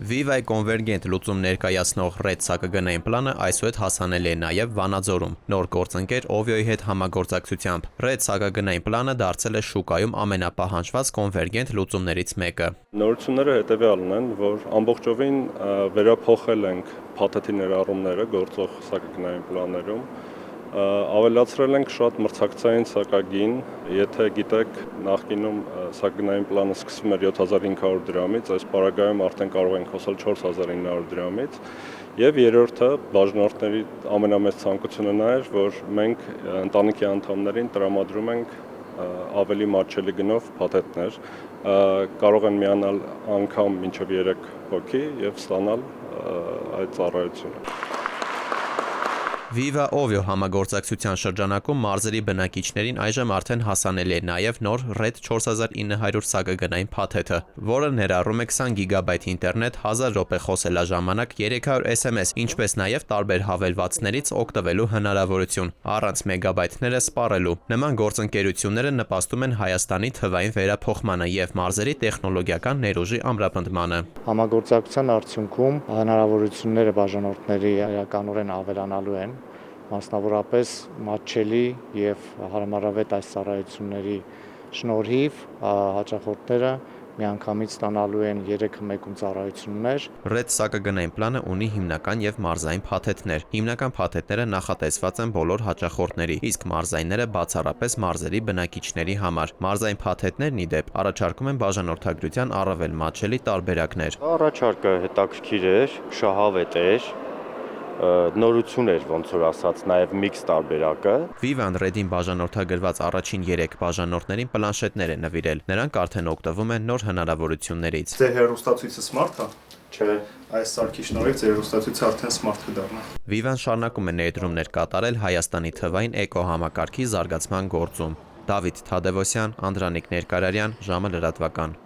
Viva կոնվերգենտ լուծում ներկայացնող RED սակագնային պլանը այսուհետ հասանելի է նաև Վանաձորում, նոր գործընկեր Ovio-ի հետ համագործակցությամբ։ RED սակագնային պլանը դարձել է շուկայում ամենապահանջված կոնվերգենտ լուծումներից մեկը։ Նորությունները հետևյալն են, որ ամբողջովին վերափոխել ենք փաթեթի ներառումները գործող սակագնային պլաններում, ավելացրել ենք շատ մրցակցային սակագին, եթե գիտեք, նախկինում սակագնային պլանը սկսվում էր 7500 դրամից, այս պարագայում արդեն կարող ենք խոսել 4900 դրամից, եւ երրորդը բաժանորդների ամենամեծ ցանկությունը նա էր, որ մենք ընտանիքի անդամներին տրամադրում ենք ավելի մատչելի գնով փաթեթներ, կարող են միանալ անգամ մինչև 3 հոգի եւ ստանալ այդ ծառայությունը։ Viva Ovio համագործակցության շրջանակում մարզերի բնակիչներին այժմ արդեն հասանելի է նաև նոր RED 4900 սակագնային փաթեթը, որը ներառում է 20 գիգաբայթ ինտերնետ, 1000 րոպե խոսելաժամանակ, 300 SMS, ինչպես նաև տարբեր հավելվածներից օգտվելու հնարավորություն, առանց մեգաբայթները սպառելու։ Նման գործընկերությունները նպաստում են Հայաստանի թվային վերափոխմանը եւ մարզերի տեխնոլոգիական ներուժի ամրապնդմանը։ Համագործակցության արդյունքում հնարավորությունները բաժանորդների իրականորեն ավելանալու են, մասնավորապես մատչելի եւ հարմարավետ այս ծառայությունների շնորհիվ հաճախորդները միանգամից ստանալու են 3 մեկում ծառայություններ։ RED սակագնային պլանը ունի հիմնական եւ մարզային փաթեթներ։ Հիմնական փաթեթները նախատեսված են բոլոր հաճախորդների, իսկ մարզայինները բացառապես մարզերի բնակիչների համար։ Մարզային փաթեթներն ի դեպ առաջարկում են բաժանորդագրության առավել մատչելի տարբերակներ։ Առաջարկը հետաքրքիր էր, շահավետ էր, նորություն էր ոնց որ ասած, նաև միքս տարբերակը։ Viva-ն RED-ին բաժանորդագրված առաջին 3 բաժանորդներին պլանշետներ է նվիրել։ Նրանք արդեն օգտվում են նոր հնարավորություններից։ Ձեր հեռուստացույցը smart է։ Չէ։ Այս սարքի շնորհիվ ձեր հեռուստացույցը արդեն smart կդառնա։ Viva-ն շարունակում է ներդրումներ կատարել Հայաստանի թվային էկոհամակարգի զարգացման գործում։ Դավիթ Թադևոսյան, Անդրանիկ Ներկարարյան, ժամը լրատվական։